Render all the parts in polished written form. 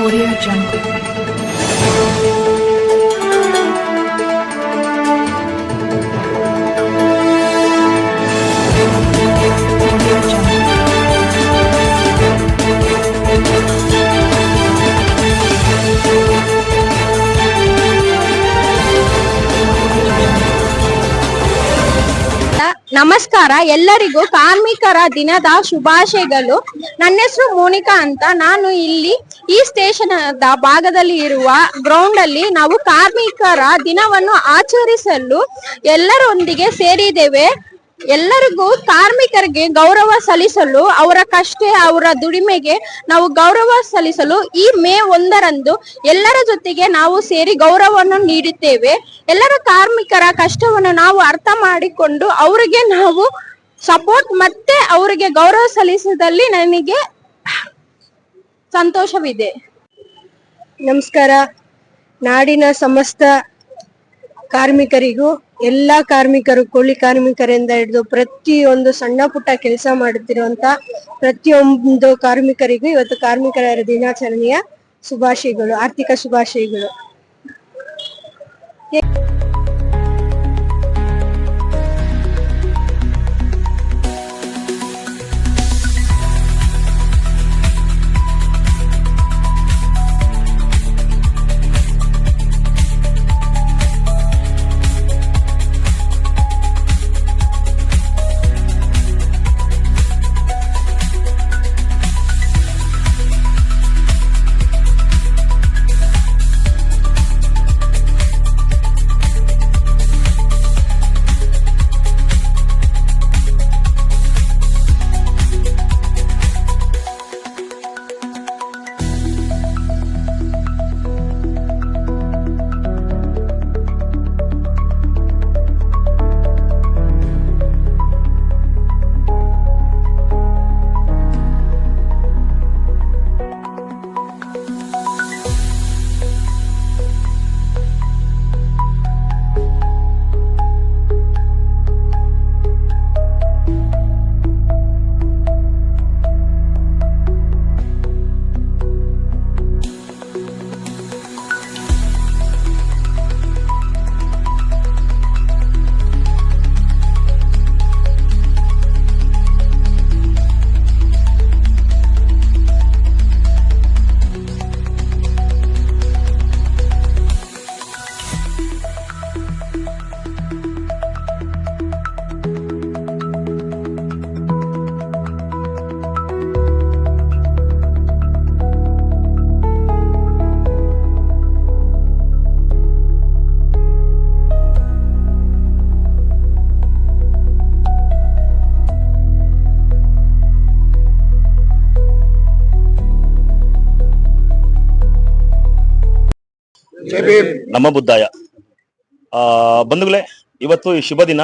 Audio Jungle. Audio Jungle. ನಮಸ್ಕಾರ, ಎಲ್ಲರಿಗೂ ಕಾರ್ಮಿಕರ ದಿನದ ಶುಭಾಶಯಗಳು. ನನ್ನ ಹೆಸರು ಮೋನಿಕಾ ಅಂತ. ನಾನು ಇಲ್ಲಿ ಈ ಸ್ಟೇಷನ್ ಭಾಗದಲ್ಲಿ ಇರುವ ಗ್ರೌಂಡ್ ಅಲ್ಲಿ ನಾವು ಕಾರ್ಮಿಕರ ದಿನವನ್ನು ಆಚರಿಸಲು ಎಲ್ಲರೊಂದಿಗೆ ಸೇರಿದ್ದೇವೆ. ಎಲ್ಲರಿಗೂ ಕಾರ್ಮಿಕರಿಗೆ ಗೌರವ ಸಲ್ಲಿಸಲು, ಅವರ ಕಷ್ಟ ಅವರ ದುಡಿಮೆಗೆ ನಾವು ಗೌರವ ಸಲ್ಲಿಸಲು ಈ ಮೇ 1ರಂದು ಎಲ್ಲರ ಜೊತೆಗೆ ನಾವು ಸೇರಿ ಗೌರವವನ್ನು ನೀಡುತ್ತೇವೆ. ಎಲ್ಲರ ಕಾರ್ಮಿಕರ ಕಷ್ಟವನ್ನು ನಾವು ಅರ್ಥ ಮಾಡಿಕೊಂಡು ಅವರಿಗೆ ನಾವು ಸಪೋರ್ಟ್ ಮತ್ತೆ ಅವರಿಗೆ ಗೌರವ ಸಲ್ಲಿಸಿದಲ್ಲಿ ನನಗೆ ಸಂತೋಷವಿದೆ. ನಮಸ್ಕಾರ. ನಾಡಿನ ಸಮಸ್ತ ಕಾರ್ಮಿಕರಿಗೂ, ಎಲ್ಲಾ ಕಾರ್ಮಿಕರು, ಕೂಲಿ ಕಾರ್ಮಿಕರಿಂದ ಹಿಡಿದು ಪ್ರತಿಯೊಂದು ಸಣ್ಣ ಪುಟ್ಟ ಕೆಲಸ ಮಾಡುತ್ತಿರುವಂತ ಪ್ರತಿಯೊಂದು ಕಾರ್ಮಿಕರಿಗೂ ಇವತ್ತು ಕಾರ್ಮಿಕರ ದಿನಾಚರಣೆಯ ಶುಭಾಶಯಗಳು, ಆರ್ಥಿಕ ಶುಭಾಶಯಗಳು. ನಮ್ಮ ಬುದ್ಧಾಯ. ಬಂಧುಗಳೇ, ಇವತ್ತು ಈ ಶುಭ ದಿನ.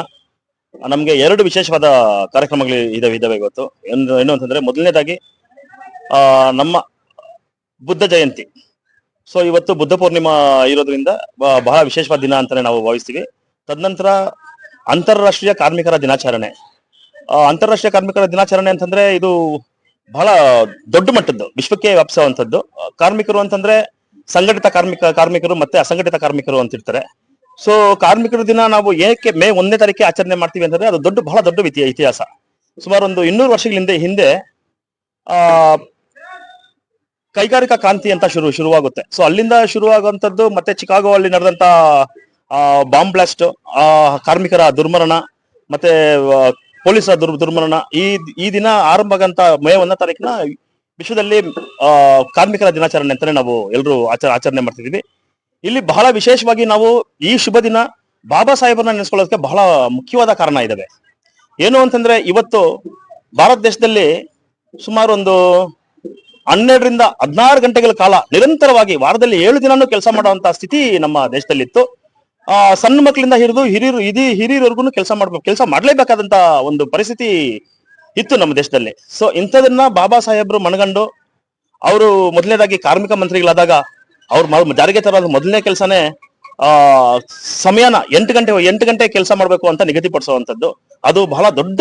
ನಮ್ಗೆ 2 ವಿಶೇಷವಾದ ಕಾರ್ಯಕ್ರಮಗಳು ಇದಾವೆ ಇವತ್ತು. ಏನು ಅಂತಂದ್ರೆ, ಮೊದಲನೇದಾಗಿ ನಮ್ಮ ಬುದ್ಧ ಜಯಂತಿ. ಸೊ ಇವತ್ತು ಬುದ್ಧ ಪೂರ್ಣಿಮಾ ಇರೋದ್ರಿಂದ ಬಹಳ ವಿಶೇಷವಾದ ದಿನ ಅಂತಾನೆ ನಾವು ಭಾವಿಸ್ತೀವಿ. ತದನಂತರ ಅಂತಾರಾಷ್ಟ್ರೀಯ ಕಾರ್ಮಿಕರ ದಿನಾಚರಣೆ. ಅಂತಾರಾಷ್ಟ್ರೀಯ ಕಾರ್ಮಿಕರ ದಿನಾಚರಣೆ ಅಂತಂದ್ರೆ ಇದು ಬಹಳ ದೊಡ್ಡ ಮಟ್ಟದ್ದು, ವಿಶ್ವಕ್ಕೆ ವ್ಯಾಪಿಸುವಂತದ್ದು. ಕಾರ್ಮಿಕರು ಅಂತಂದ್ರೆ ಸಂಘಟಿತ ಕಾರ್ಮಿಕರು ಮತ್ತೆ ಅಸಂಘಟಿತ ಕಾರ್ಮಿಕರು ಅಂತ ಇರ್ತಾರೆ. ಸೊ ಕಾರ್ಮಿಕರ ದಿನ ನಾವು ಏಕೆ ಮೇ 1ನೇ ತಾರೀಕಿಗೆ ಆಚರಣೆ ಮಾಡ್ತೀವಿ ಅಂತಂದ್ರೆ, ಅದು ಬಹಳ ದೊಡ್ಡ ಇತಿಹಾಸ. ಸುಮಾರು ಒಂದು 200 ವರ್ಷಗಳ ಹಿಂದೆ ಕೈಗಾರಿಕಾ ಕ್ರಾಂತಿ ಅಂತ ಶುರುವಾಗುತ್ತೆ. ಸೊ ಅಲ್ಲಿಂದ ಶುರುವಾಗುವಂತದ್ದು, ಮತ್ತೆ ಚಿಕಾಗೋ ಅಲ್ಲಿ ನಡೆದಂತ ಬಾಂಬ್ ಬ್ಲಾಸ್ಟ್, ಕಾರ್ಮಿಕರ ದುರ್ಮರಣ, ಮತ್ತೆ ಪೊಲೀಸರ ದುರ್ಮರಣ. ಈ ದಿನ ಆರಂಭ ಆಗಂತ ಮೇ 1ನೇ ತಾರೀಕಿನ ವಿಶ್ವದಲ್ಲಿ ಕಾರ್ಮಿಕರ ದಿನಾಚರಣೆ ಅಂತಾನೆ ನಾವು ಎಲ್ಲರೂ ಆಚರಣೆ ಮಾಡ್ತಿದೀವಿ. ಇಲ್ಲಿ ಬಹಳ ವಿಶೇಷವಾಗಿ ನಾವು ಈ ಶುಭ ದಿನ ಬಾಬಾ ಸಾಹೇಬರನ್ನ ನೆನೆಸ್ಕೊಳ್ಳೋದಕ್ಕೆ ಬಹಳ ಮುಖ್ಯವಾದ ಕಾರಣ ಇದಾವೆ. ಏನು ಅಂತಂದ್ರೆ, ಇವತ್ತು ಭಾರತ ದೇಶದಲ್ಲಿ ಸುಮಾರು ಒಂದು 12 ರಿಂದ 16 ಗಂಟೆಗಳ ಕಾಲ ನಿರಂತರವಾಗಿ ವಾರದಲ್ಲಿ 7 ದಿನಾನು ಕೆಲಸ ಮಾಡುವಂತ ಸ್ಥಿತಿ ನಮ್ಮ ದೇಶದಲ್ಲಿತ್ತು. ಸಣ್ಣ ಮಕ್ಕಳಿಂದ ಹಿಡಿದು ಹಿರಿಯರವರೆಗೂ ಕೆಲಸ ಮಾಡ್ಲೇಬೇಕಾದಂತ ಒಂದು ಪರಿಸ್ಥಿತಿ ಇತ್ತು ನಮ್ಮ ದೇಶದಲ್ಲಿ. ಸೊ ಇಂಥದನ್ನ ಬಾಬಾ ಸಾಹೇಬ್ರು ಮನಗಂಡು ಅವರು ಮೊದಲನೇದಾಗಿ ಕಾರ್ಮಿಕ ಮಂತ್ರಿಗಳಾದಾಗ ಅವ್ರು ಜಾರಿಗೆ ತರೋದು ಮೊದಲನೇ ಕೆಲಸನೇ ಸಮಯನ 8 ಗಂಟೆ ಕೆಲಸ ಮಾಡಬೇಕು ಅಂತ ನಿಗದಿಪಡಿಸುವಂತದ್ದು. ಅದು ಬಹಳ ದೊಡ್ಡ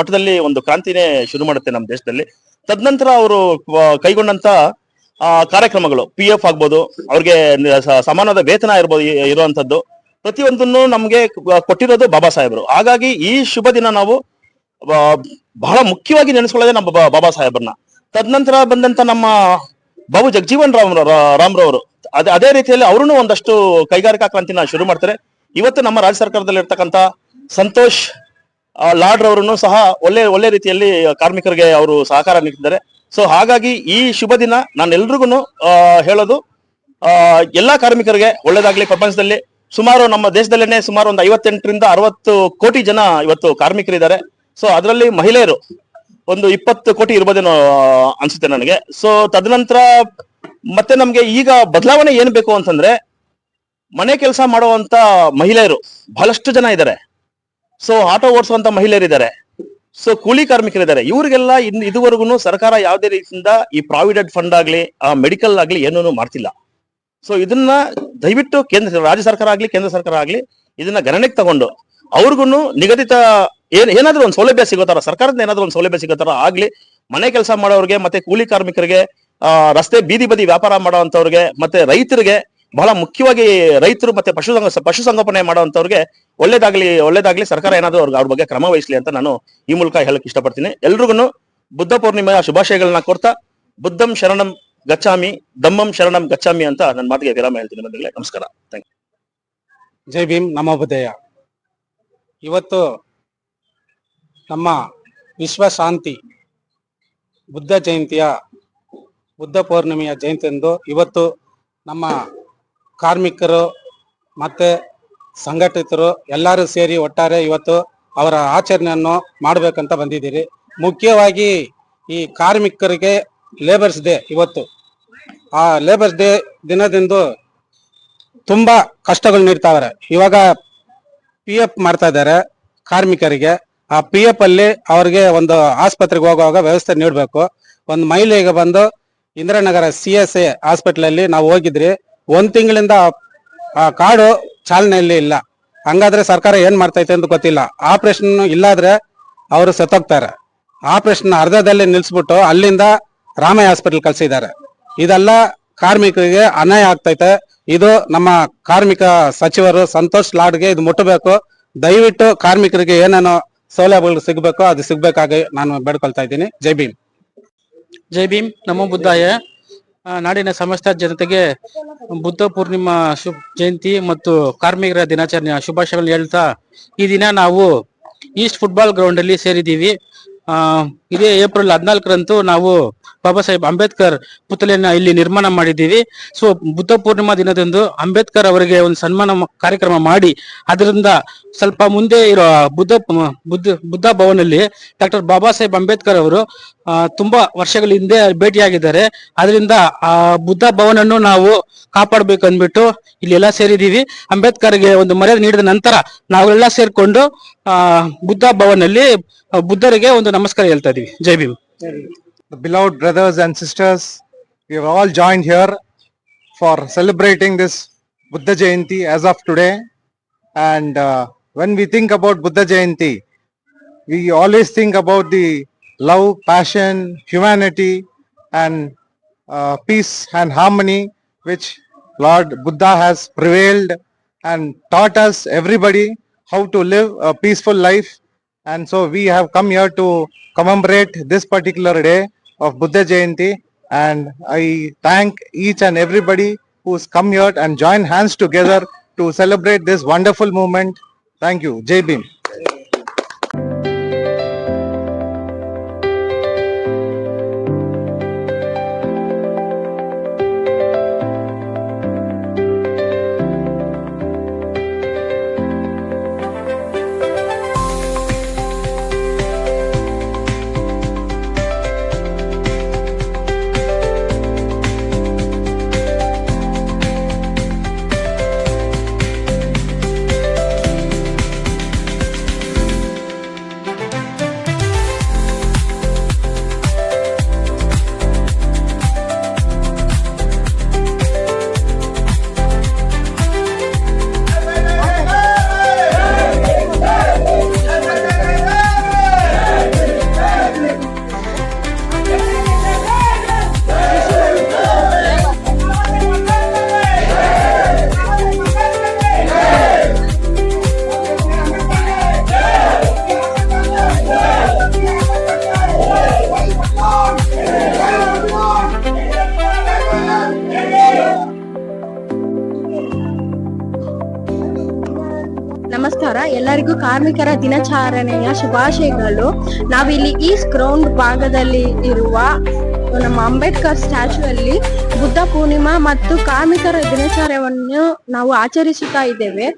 ಮಟ್ಟದಲ್ಲಿ ಒಂದು ಕ್ರಾಂತಿನೇ ಶುರು ಮಾಡುತ್ತೆ ನಮ್ಮ ದೇಶದಲ್ಲಿ. ತದನಂತರ ಅವರು ಕೈಗೊಂಡಂತ ಕಾರ್ಯಕ್ರಮಗಳು PF ಆಗ್ಬೋದು, ಅವ್ರಿಗೆ ಸಮಾನವಾದ ವೇತನ ಇರುವಂತದ್ದು ಪ್ರತಿಯೊಂದನ್ನು ನಮ್ಗೆ ಕೊಟ್ಟಿರೋದು ಬಾಬಾ ಸಾಹೇಬರು. ಹಾಗಾಗಿ ಈ ಶುಭ ದಿನ ನಾವು ಬಹಳ ಮುಖ್ಯವಾಗಿ ನೆನೆಸ್ಕೊಳ್ಳೋದೇ ನಮ್ಮ ಬಾಬಾ ಸಾಹೇಬ್ರನ್ನ. ತದನಂತರ ಬಂದಂತ ನಮ್ಮ ಬಾಬು ಜಗಜೀವನ್ ರಾಮ್ರವರು ಅದೇ ರೀತಿಯಲ್ಲಿ ಅವರು ಒಂದಷ್ಟು ಕೈಗಾರಿಕಾ ಕ್ರಾಂತಿನ ಶುರು ಮಾಡ್ತಾರೆ. ಇವತ್ತು ನಮ್ಮ ರಾಜ್ಯ ಸರ್ಕಾರದಲ್ಲಿ ಇರ್ತಕ್ಕಂಥ ಸಂತೋಷ್ ಲಾಡ್ ರವರನ್ನು ಸಹ ಒಳ್ಳೆ ರೀತಿಯಲ್ಲಿ ಕಾರ್ಮಿಕರಿಗೆ ಅವರು ಸಹಕಾರ ನೀಡ್ತಿದ್ದಾರೆ. ಸೊ ಹಾಗಾಗಿ ಈ ಶುಭ ದಿನ ನಾನು ಎಲ್ರಿಗೂ ಹೇಳೋದು, ಎಲ್ಲಾ ಕಾರ್ಮಿಕರಿಗೆ ಒಳ್ಳೇದಾಗ್ಲಿ. ಪ್ರಪಂಚದಲ್ಲಿ ಸುಮಾರು ನಮ್ಮ ದೇಶದಲ್ಲೇನೆ ಸುಮಾರು ಒಂದು 58ರಿಂದ 60 ಕೋಟಿ ಜನ ಇವತ್ತು ಕಾರ್ಮಿಕರಿದ್ದಾರೆ. ಸೊ ಅದರಲ್ಲಿ ಮಹಿಳೆಯರು ಒಂದು 20 ಕೋಟಿ ಇರ್ಬೋದೇನೋ ಅನ್ಸುತ್ತೆ ನನಗೆ. ಸೊ ತದನಂತರ ಮತ್ತೆ ನಮ್ಗೆ ಈಗ ಬದಲಾವಣೆ ಏನ್ ಬೇಕು ಅಂತಂದ್ರೆ, ಮನೆ ಕೆಲಸ ಮಾಡುವಂತ ಮಹಿಳೆಯರು ಬಹಳಷ್ಟು ಜನ ಇದ್ದಾರೆ. ಸೊ ಆಟೋ ಓಡಿಸುವಂತ ಮಹಿಳೆಯರಿದ್ದಾರೆ. ಸೊ ಕೂಲಿ ಕಾರ್ಮಿಕರಿದ್ದಾರೆ. ಇವರಿಗೆಲ್ಲ ಇದುವರೆಗೂ ಸರ್ಕಾರ ಯಾವುದೇ ರೀತಿಯಿಂದ ಈ ಪ್ರಾವಿಡೆಂಟ್ ಫಂಡ್ ಆಗ್ಲಿ ಮೆಡಿಕಲ್ ಆಗ್ಲಿ ಏನೂ ಮಾಡ್ತಿಲ್ಲ. ಸೊ ಇದನ್ನ ದಯವಿಟ್ಟು ರಾಜ್ಯ ಸರ್ಕಾರ ಆಗ್ಲಿ ಕೇಂದ್ರ ಸರ್ಕಾರ ಆಗ್ಲಿ ಇದನ್ನ ಗಣನೆಗೆ ತಗೊಂಡು ಅವ್ರಿಗೂ ನಿಗದಿತ ಏನಾದ್ರೂ ಒಂದು ಸೌಲಭ್ಯ ಸಿಗೋತಾರ, ಸರ್ಕಾರದ ಏನಾದ್ರೂ ಒಂದು ಸೌಲಭ್ಯ ಸಿಗೋತಾರ ಆಗ್ಲಿ. ಮನೆ ಕೆಲಸ ಮಾಡೋರಿಗೆ ಮತ್ತೆ ಕೂಲಿ ಕಾರ್ಮಿಕರಿಗೆ, ರಸ್ತೆ ಬೀದಿ ಬದಿ ವ್ಯಾಪಾರ ಮಾಡೋವಂಥವ್ರಿಗೆ ಮತ್ತೆ ರೈತರಿಗೆ, ಬಹಳ ಮುಖ್ಯವಾಗಿ ರೈತರು ಮತ್ತೆ ಪಶುಸಂಗೋಪನೆ ಮಾಡೋವಂಥವ್ರಿಗೆ ಒಳ್ಳೇದಾಗ್ಲಿ ಸರ್ಕಾರ ಏನಾದ್ರೂ ಅವ್ರ ಬಗ್ಗೆ ಕ್ರಮ ವಹಿಸ್ಲಿ ಅಂತ ನಾನು ಈ ಮೂಲಕ ಹೇಳಕ್ ಇಷ್ಟಪಡ್ತೀನಿ. ಎಲ್ರಿಗೂ ಬುದ್ಧ ಪೂರ್ಣಿಮೆಯ ಶುಭಾಶಯಗಳನ್ನ ಕೊಡ್ತಾ, ಬುದ್ಧಂ ಶರಣಂ ಗಚ್ಚಾಮಿ, ಧಮ್ಮಂ ಶರಣಂ ಗಚ್ಚಾಮಿ ಅಂತ ನನ್ನ ಮಾತಿಗೆ ವಿರಾಮ ಹೇಳ್ತೀನಿ. ಬಂಧುಗಳೇ, ನಮಸ್ಕಾರ. Thank you. ಜೈ ಭೀಮ್, ನಮೋ ಬುದ್ಧಯ್ಯ. ಇವತ್ತು ನಮ್ಮ ವಿಶ್ವ ಶಾಂತಿ ಬುದ್ಧ ಜಯಂತಿಯ ಬುದ್ಧ ಪೌರ್ಣಿಮೆಯ ಜಯಂತಿಯಂದು ಇವತ್ತು ನಮ್ಮ ಕಾರ್ಮಿಕರು ಮತ್ತೆ ಸಂಘಟಿತರು ಎಲ್ಲರೂ ಸೇರಿ ಒಟ್ಟಾರೆ ಇವತ್ತು ಅವರ ಆಚರಣೆಯನ್ನು ಮಾಡಬೇಕಂತ ಬಂದಿದ್ದೀರಿ. ಮುಖ್ಯವಾಗಿ ಈ ಕಾರ್ಮಿಕರಿಗೆ ಲೇಬರ್ಸ್ ಡೇ ಇವತ್ತು. ಆ ಲೇಬರ್ಸ್ ಡೇ ದಿನದಂದು ತುಂಬಾ ಕಷ್ಟಗಳು ನೀಡ್ತಾವ್ರೆ. ಇವಾಗ PF ಮಾಡ್ತಾ ಇದ್ದಾರೆ ಕಾರ್ಮಿಕರಿಗೆ. ಆ PF ಅಲ್ಲಿ ಅವ್ರಿಗೆ ಒಂದು ಆಸ್ಪತ್ರೆಗೆ ಹೋಗುವಾಗ ವ್ಯವಸ್ಥೆ ನೀಡಬೇಕು. ಒಂದು ಮಹಿಳೆಗೆ ಬಂದು ಇಂದಿರಾನಗರ CSA ಹಾಸ್ಪಿಟಲ್ ಅಲ್ಲಿ ನಾವು ಹೋಗಿದ್ರಿ. 1 ತಿಂಗಳಿಂದ ಆ ಕಾರ್ಡು ಚಾಲನೆಯಲ್ಲಿ ಇಲ್ಲ. ಹಂಗಾದ್ರೆ ಸರ್ಕಾರ ಏನ್ ಮಾಡ್ತೈತೆ ಅಂತ ಗೊತ್ತಿಲ್ಲ. ಆಪರೇಷನ್ ಇಲ್ಲಾದ್ರೆ ಅವರು ಸತ್ತೋಗ್ತಾರೆ. ಆಪರೇಷನ್ ಅರ್ಧದಲ್ಲಿ ನಿಲ್ಸ್ಬಿಟ್ಟು ಅಲ್ಲಿಂದ ರಾಮಯ್ಯ ಹಾಸ್ಪಿಟಲ್ ಕಳ್ಸಿದ್ದಾರೆ. ಇದೆಲ್ಲ ಕಾರ್ಮಿಕರಿಗೆ ಅನ್ಯಾಯ ಆಗ್ತೈತೆ. ಇದು ನಮ್ಮ ಕಾರ್ಮಿಕ ಸಚಿವರು ಸಂತೋಷ್ ಲಾಡ್ಗೆ ಇದು ಮುಟ್ಟಬೇಕು. ದಯವಿಟ್ಟು ಕಾರ್ಮಿಕರಿಗೆ ಏನೇನೋ ಸೌಲಭ್ಯಗಳು ಸಿಗ್ಬೇಕು ಅದು ಸಿಗ್ಬೇಕಾಗಿ ನಾನು ಬೇಡ್ಕೊಳ್ತಾ ಇದ್ದೀನಿ. ಜೈ ಭೀಮ್. ಜೈ ಭೀಮ್, ನಮೋ ಬುದ್ಧಾಯ. ನಾಡಿನ ಸಮಸ್ತ ಜನತೆಗೆ ಬುದ್ಧ ಪೂರ್ಣಿಮಾ ಜಯಂತಿ ಮತ್ತು ಕಾರ್ಮಿಕರ ದಿನಾಚರಣೆಯ ಶುಭಾಶಯಗಳನ್ನು ಹೇಳ್ತಾ, ಈ ದಿನ ನಾವು ಈಸ್ಟ್ ಫುಟ್ಬಾಲ್ ಗ್ರೌಂಡ್ ಅಲ್ಲಿ ಸೇರಿದ್ದೀವಿ. ಇದೇ ಏಪ್ರಿಲ್ 14ರಂದು ನಾವು ಬಾಬಾ ಸಾಹೇಬ್ ಅಂಬೇಡ್ಕರ್ ಪುತ್ಥಳಿಯನ್ನ ಇಲ್ಲಿ ನಿರ್ಮಾಣ ಮಾಡಿದ್ದೀವಿ. ಸೊ ಬುದ್ಧ ಪೂರ್ಣಿಮಾ ದಿನದಂದು ಅಂಬೇಡ್ಕರ್ ಅವರಿಗೆ ಒಂದು ಸನ್ಮಾನ ಕಾರ್ಯಕ್ರಮ ಮಾಡಿ, ಅದರಿಂದ ಸ್ವಲ್ಪ ಮುಂದೆ ಇರೋ ಬುದ್ಧ ಭವನಲ್ಲಿ ಡಾಕ್ಟರ್ ಬಾಬಾ ಸಾಹೇಬ್ ಅಂಬೇಡ್ಕರ್ ಅವರು ತುಂಬಾ ವರ್ಷಗಳ ಹಿಂದೆ ಭೇಟಿಯಾಗಿದ್ದಾರೆ. ಅದರಿಂದ ಆ ಬುದ್ಧ ಭವನನ್ನು ನಾವು ಕಾಪಾಡಬೇಕು ಅಂದ್ಬಿಟ್ಟು ಇಲ್ಲೆಲ್ಲ ಸೇರಿದೀವಿ. ಅಂಬೇಡ್ಕರ್ಗೆ ಒಂದು ಮರ್ಯಾದೆ ನೀಡಿದ ನಂತರ ನಾವೆಲ್ಲ ಸೇರ್ಕೊಂಡು ಬುದ್ಧ ಭವನಲ್ಲಿ ಬುದ್ಧರಿಗೆ ಒಂದು ನಮಸ್ಕಾರ ಹೇಳ್ತಾ ಇದೀವಿ. ಜೈ Bhim. The beloved brothers and sisters, we have all joined here for celebrating this Buddha Jayanti as of today. And when we think about Buddha Jayanti, we always think about the love, passion, humanity, and peace and harmony which Lord Buddha has prevailed and taught us everybody how to live a peaceful life. And so we have come here to commemorate this particular day of Buddha Jayanti, and I thank each and everybody who's come here and joined hands together to celebrate this wonderful movement. Thank you. Jai Bhim. ಎಲ್ಲರಿಗೂ ಕಾರ್ಮಿಕರ ದಿನಾಚರಣೆಯ ಶುಭಾಶಯಗಳು. ನಾವಿಲ್ಲಿ East ground ಭಾಗದಲ್ಲಿ ಇರುವ ನಮ್ಮ Ambedkar statue ಅಲ್ಲಿ ಬುದ್ಧ ಪೂರ್ಣಿಮಾ ಮತ್ತು ಕಾರ್ಮಿಕರ ದಿನಾಚರಣೆಯನ್ನು ನಾವು ಆಚರಿಸುತ್ತಾ ಇದ್ದೇವೆ.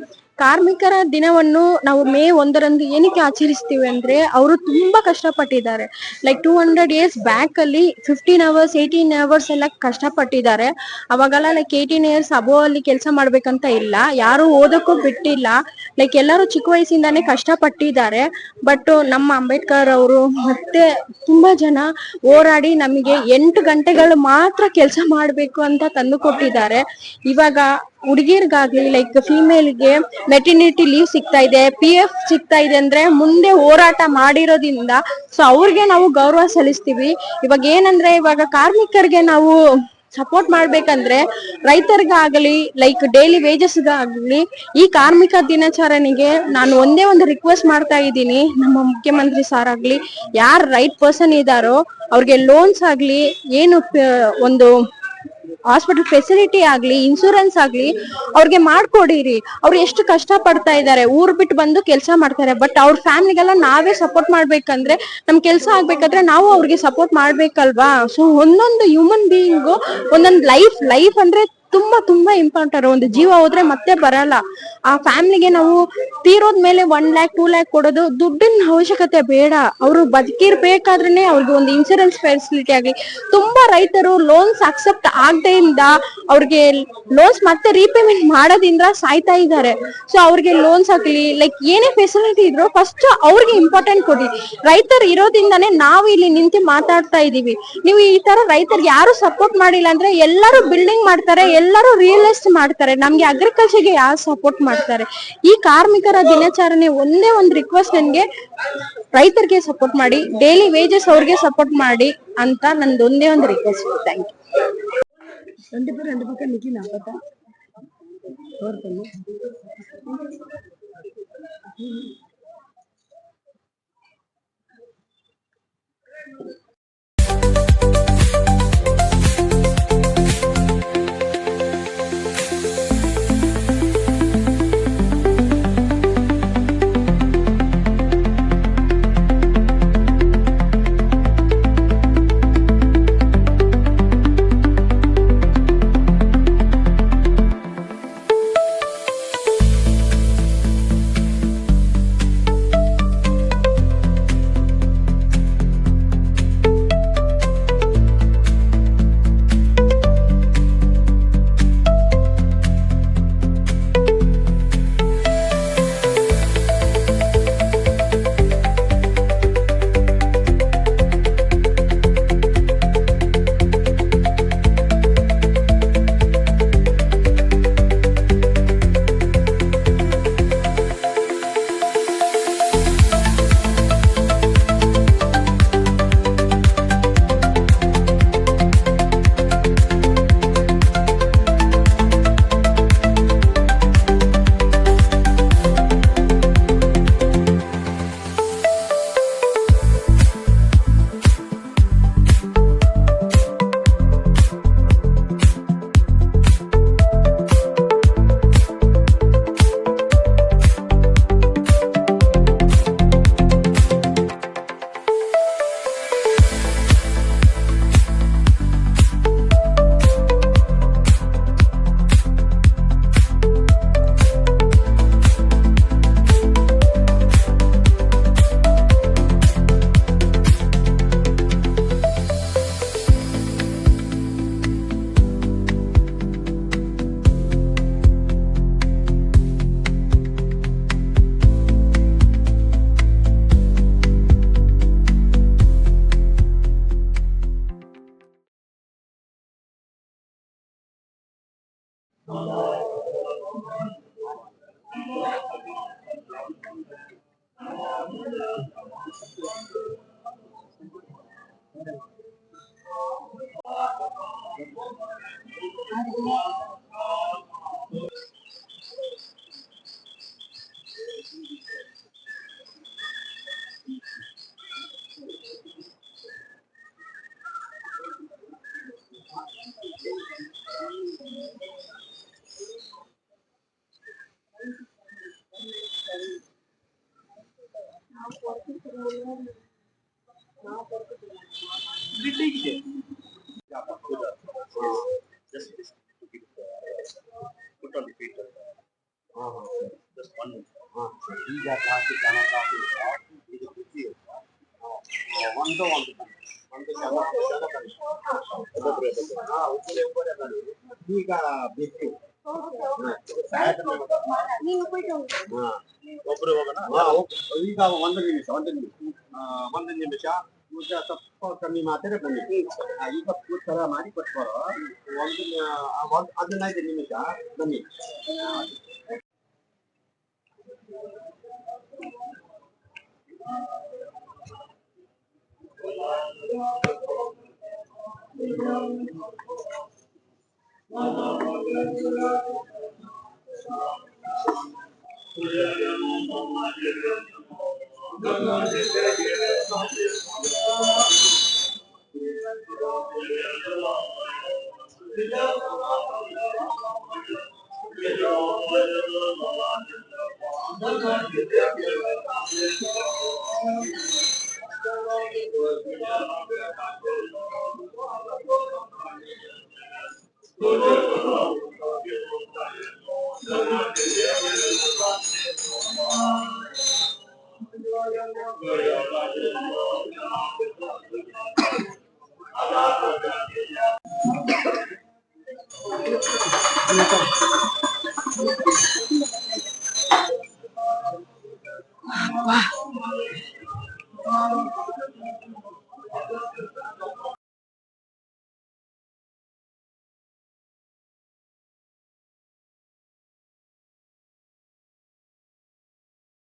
ಕಾರ್ಮಿಕರ ದಿನವನ್ನು ನಾವು ಮೇ 1ರಂದು ಏನಕ್ಕೆ ಆಚರಿಸ್ತೀವಿ ಅಂದ್ರೆ ಅವರು ತುಂಬಾ ಕಷ್ಟಪಟ್ಟಿದ್ದಾರೆ. ಲೈಕ್ 200 years ಬ್ಯಾಕ್ ಅಲ್ಲಿ 15 hours 18 hours ಎಲ್ಲ ಕಷ್ಟಪಟ್ಟಿದ್ದಾರೆ. ಅವಾಗೆಲ್ಲ ಲೈಕ್ 18 years ಅಬೋ ಅಲ್ಲಿ ಕೆಲಸ ಮಾಡ್ಬೇಕಂತ ಇಲ್ಲ, ಯಾರು ಓದಕ್ಕೂ ಬಿಟ್ಟಿಲ್ಲ. ಲೈಕ್ ಎಲ್ಲರೂ ಚಿಕ್ಕ ವಯಸ್ಸಿಂದಾನೇ ಕಷ್ಟಪಟ್ಟಿದ್ದಾರೆ. ಬಟ್ ನಮ್ಮ ಅಂಬೇಡ್ಕರ್ ಅವರು ಮತ್ತೆ ತುಂಬಾ ಜನ ಹೋರಾಡಿ ನಮಗೆ 8 ಗಂಟೆಗಳು ಮಾತ್ರ ಕೆಲಸ ಮಾಡ್ಬೇಕು ಅಂತ ತಂದು ಕೊಟ್ಟಿದ್ದಾರೆ. ಇವಾಗ ಹುಡುಗಿರ್ಗಾಗ್ಲಿ ಲೈಕ್ ಫಿಮೇಲ್ಗೆ ಮೆಟರ್ನಿಟಿ ಲೀವ್ ಸಿಗ್ತಾ ಇದೆ, PF ಸಿಗ್ತಾ ಇದೆ ಅಂದ್ರೆ ಮುಂದೆ ಹೋರಾಟ ಮಾಡಿರೋದ್ರಿಂದ ಸೊ ಅವ್ರಿಗೆ ನಾವು ಗೌರವ ಸಲ್ಲಿಸ್ತೀವಿ. ಇವಾಗ ಏನಂದ್ರೆ ಇವಾಗ ಕಾರ್ಮಿಕರಿಗೆ ನಾವು ಸಪೋರ್ಟ್ ಮಾಡ್ಬೇಕಂದ್ರೆ ರೈತರಿಗಾಗಲಿ ಲೈಕ್ ಡೈಲಿ ವೇಜಸ್ಗಾಗ್ಲಿ ಈ ಕಾರ್ಮಿಕ ದಿನಾಚರಣೆಗೆ ನಾನು ಒಂದೇ ಒಂದು ರಿಕ್ವೆಸ್ಟ್ ಮಾಡ್ತಾ ಇದ್ದೀನಿ. ನಮ್ಮ ಮುಖ್ಯಮಂತ್ರಿ ಸಾರ್ ಆಗ್ಲಿ ಯಾರು ರೈಟ್ ಪರ್ಸನ್ ಇದಾರೋ ಅವ್ರಿಗೆ ಲೋನ್ಸ್ ಆಗ್ಲಿ ಏನು ಒಂದು ಹಾಸ್ಪಿಟಲ್ ಫೆಸಿಲಿಟಿ ಆಗ್ಲಿ ಇನ್ಸೂರೆನ್ಸ್ ಆಗ್ಲಿ ಅವ್ರಿಗೆ ಮಾಡ್ಕೊಡಿರಿ. ಅವ್ರು ಎಷ್ಟು ಕಷ್ಟ ಪಡ್ತಾ ಇದ್ದಾರೆ, ಊರ್ ಬಿಟ್ಟು ಬಂದು ಕೆಲಸ ಮಾಡ್ತಾರೆ. ಬಟ್ ಅವ್ರ ಫ್ಯಾಮಿಲಿಗೆಲ್ಲ ನಾವೇ ಸಪೋರ್ಟ್ ಮಾಡ್ಬೇಕಂದ್ರೆ ನಮ್ ಕೆಲಸ ಆಗ್ಬೇಕಾದ್ರೆ ನಾವು ಅವ್ರಿಗೆ ಸಪೋರ್ಟ್ ಮಾಡ್ಬೇಕಲ್ವಾ. ಸೊ ಒಂದೊಂದು ಹ್ಯೂಮನ್ ಬೀಯಿಂಗು ಒಂದೊಂದು ಲೈಫ್ ಅಂದ್ರೆ ತುಂಬಾ ತುಂಬಾ ಇಂಪಾರ್ಟೆಂಟ್. ಒಂದು ಜೀವ ಹೋದ್ರೆ ಮತ್ತೆ ಬರಲ್ಲ. ಆ ಫ್ಯಾಮಿಲಿಗೆ ನಾವು ತೀರೋದ್ಮೇಲೆ 1 lakh 2 lakh ಕೊಡೋದು ದುಡ್ಡಿನ ಅವಶ್ಯಕತೆ ಬೇಡ. ಅವರು ಬದುಕಿರ್ಬೇಕಾದ್ರೇನೆ ಅವ್ರಿಗೆ ಒಂದು ಇನ್ಸೂರೆನ್ಸ್ ಫೆಸಿಲಿಟಿ ಆಗ್ಲಿ. ತುಂಬಾ ರೈತರು ಲೋನ್ಸ್ ಅಕ್ಸೆಪ್ಟ್ ಆಗದೆ ಇಂದ ಅವ್ರಿಗೆ ಲೋನ್ಸ್ ಮತ್ತೆ ರೀಪೇಮೆಂಟ್ ಮಾಡೋದ್ರಿಂದ ಸಾಯ್ತಾ ಇದ್ದಾರೆ. ಸೊ ಅವ್ರಿಗೆ ಲೋನ್ಸ್ ಆಗ್ಲಿ ಲೈಕ್ ಏನೇ ಫೆಸಿಲಿಟಿ ಇದ್ರು ಫಸ್ಟ್ ಅವ್ರಿಗೆ ಇಂಪಾರ್ಟೆಂಟ್ ಕೊಡಿ. ರೈತರು ಇರೋದ್ರಿಂದಾನೇ ನಾವು ಇಲ್ಲಿ ನಿಂತು ಮಾತಾಡ್ತಾ ಇದೀವಿ. ನೀವು ಈ ತರ ರೈತರಿಗೆ ಯಾರು ಸಪೋರ್ಟ್ ಮಾಡಿಲ್ಲ ಅಂದ್ರೆ ಎಲ್ಲರೂ ಬಿಲ್ಡಿಂಗ್ ಮಾಡ್ತಾರೆ, ಎಲ್ಲರೂ ರಿಯಲ್ ಎಸ್ಟೇಟ್ ಮಾಡ್ತಾರೆ. ನಮ್ಗೆ ಅಗ್ರಿಕಲ್ಚರ್ಗೆ ಯಾರು ಸಪೋರ್ಟ್ ಮಾಡ್ತಾರೆ? ಈ ಕಾರ್ಮಿಕರ ದಿನಾಚರಣೆ ಒಂದೇ ಒಂದು ರಿಕ್ವೆಸ್ಟ್ ನನ್ಗೆ, ರೈತರಿಗೆ ಸಪೋರ್ಟ್ ಮಾಡಿ, ಡೈಲಿ ವೇಜಸ್ ಅವ್ರಿಗೆ ಸಪೋರ್ಟ್ ಮಾಡಿ ಅಂತ ನಂದು ಒಂದೇ ಒಂದು ರಿಕ್ವೆಸ್ಟ್. Thank you. ಈಗ ಬೇಕು ಒಬ್ರು ಹೋಗೋಣ ಈಗ ಒಂದು ನಿಮಿಷ ಈಗ ಸ್ವಲ್ಪ ಕಮ್ಮಿ ಮಾತ್ರ ಬನ್ನಿ ಈಗ ತರ ಮಾಡಿ ಕೊಟ್ಕೊಳೋ 15 ನಿಮಿಷ ಬನ್ನಿ